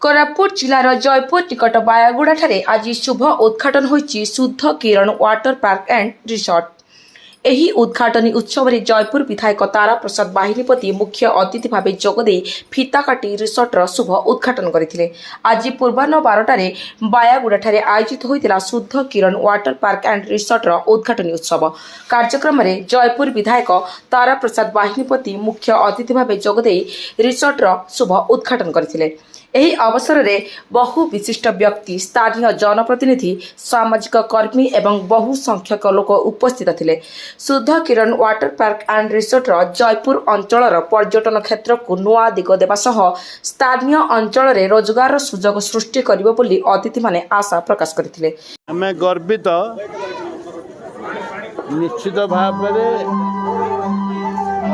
कोरापुट जिलार जयपुर निकट बायागुड़ा आज शुभ उद्घाटन होइछि शुद्ध किरण वाटर पार्क एंड रिसोर्ट। एही उद्घाटनी उत्सव में जयपुर विधायक तारा प्रसाद बाहिनीपति मुख्य अतिथि भाव जोगदे फीता काटी रिसोर्टर शुभ उद्घाटन करथिले। आज पूर्वाह्न 12टारे बायागुड़ा आयोजित होइतिला शुद्ध किरण वाटर पार्क एंड रिसोर्टर उद्घाटनी उत्सव। कार्यक्रम में जयपुर विधायक तारा प्रसाद बाहिनीपति मुख्य अतिथि भाव जोगदे रिसोर्टर शुभ उद्घाटन करथिले। ଏହି ଅବସରରେ ବହୁ ବିଶିଷ୍ଟ ବ୍ୟକ୍ତି, ସ୍ଥାନୀୟ ଜନପ୍ରତିନିଧି, ସାମାଜିକ କର୍ମୀ ଏବଂ ବହୁ ସଂଖ୍ୟକ ଲୋକ ଉପସ୍ଥିତ ଥିଲେ। ଶୁଦ୍ଧ କିରଣ ୱାଟର ପାର୍କ ଆଣ୍ଡ ରିସୋର୍ଟର ଜୟପୁର ଅଞ୍ଚଳର ପର୍ଯ୍ୟଟନ କ୍ଷେତ୍ରକୁ ନୂଆ ଦିଗ ଦେବା ସହ ସ୍ଥାନୀୟ ଅଞ୍ଚଳରେ ରୋଜଗାରର ସୁଯୋଗ ସୃଷ୍ଟି କରିବ ବୋଲି ଅତିଥିମାନେ ଆଶା ପ୍ରକାଶ କରିଥିଲେ। ଆମେ ଗର୍ବିତ ନିଶ୍ଚିତ ଭାବରେ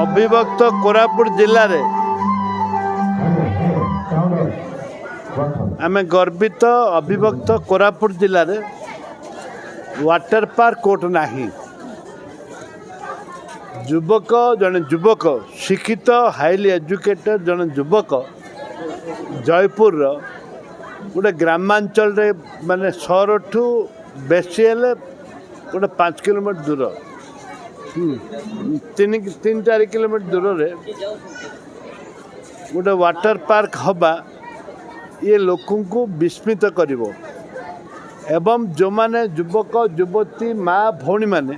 ଅବିଭକ୍ତ କୋରାପୁଟ ଜିଲ୍ଲାରେ आमे गर्वित अविभक्त कोरापुट जिले में वाटर पार्क कोट नहीं। युवक जने युवक शिक्षित हाईली एजुकेटेड जने युवक जयपुर गोटे ग्रामांचल रे माने सहर ठू बेसी गोटे 5 किलोमीटर दूर 3-4 किलोमीटर दूर रे गोटे वाटर पार्क हवा ये लोकों को विस्मित करिवो एवं जो माने युवक युवती माँ भौणी माने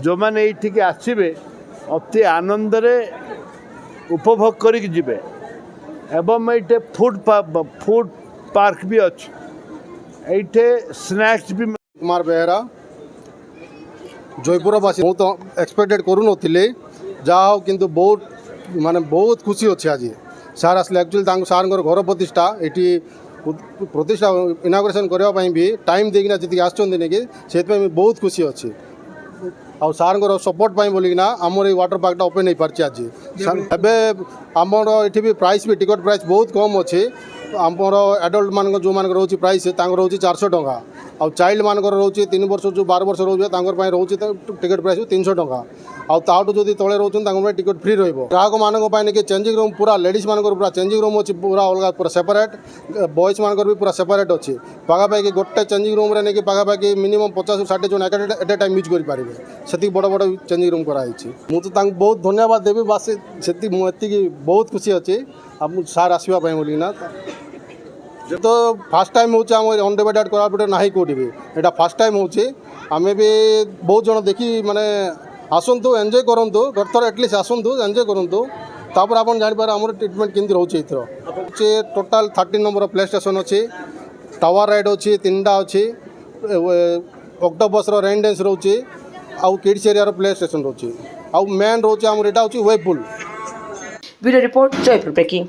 जो माने ये आसबे अति आनंद रे उपभोग करिक जिबे एवं ये फूड पार्क भी अच्छे ये स्नैक्स भी। कुमार बेहरा जयपुरवासी बहुत एक्सपेक्टेड करूँ जहाँ किंतु बहुत माने बहुत खुशी अच्छे आज सार आसले एक्चुअली सार घर प्रतिष्ठा ये प्रतिष्ठा इनाग्रेसन करने भी टाइम देकिना जी आसने कि से बहुत खुशी अच्छी आ सार सपोर्ट बोलिकिना आमर ये वाटर पार्कटा ओपन हो पार्टी आज एवं आमर ये भी प्राइस भी टिकट प्राइस बहुत कम अच्छे आमर एडल्ट मान जो मान रोचे प्राइस रोचे 400 टंका आ चाइल्ड मान रोचे 3 वर्ष जो 12 वर्ष रोचे रोचे टिकट प्राइस 300 टंका आउट जो तले रोचे टिकट फ्री ग्राहक मान चेंजिंग रूम पूरा लेडीज मान पूरा चेंजिंग रूम अच्छी पूरा अलग पूरा सेपरेट बॉयज मान भी पूरा सेपरेट अच्छी पाखापाखि गोटे चेंजिंग रूम रे नहीं पाखापाखि मिनिमम 50-60 जन एट ए टाइम यूज करेंगे से बड़ बड़ चेंजिंग रूम कराई मुझे बहुत धन्यवाद देवी बास से बहुत खुशी अच्छी आप सार आसवा बोलिना तो फास्ट टाइम हो अनडिवाइडेड कोरापुट ना कौटी भी यहाँ फास्ट टाइम होमें भी बहुत जन देखी माने आसतु एंजॉय करूँ गथर एटलिस्ट आसतु एंजॉय करूँ तापर आप जापर आम ट्रिटमेंट केमती रोचे ये टोटाल 13 नंबर प्ले स्टेशन अच्छी टावर राइड अच्छी 3टा अच्छी ऑक्टोपस रेन डांस रोचे आउ किड्स एरिया प्ले स्टेशन रोचे आउ मेन रोचे आम यहाँ हूँ wave pool. Bureau report Jaipur breaking.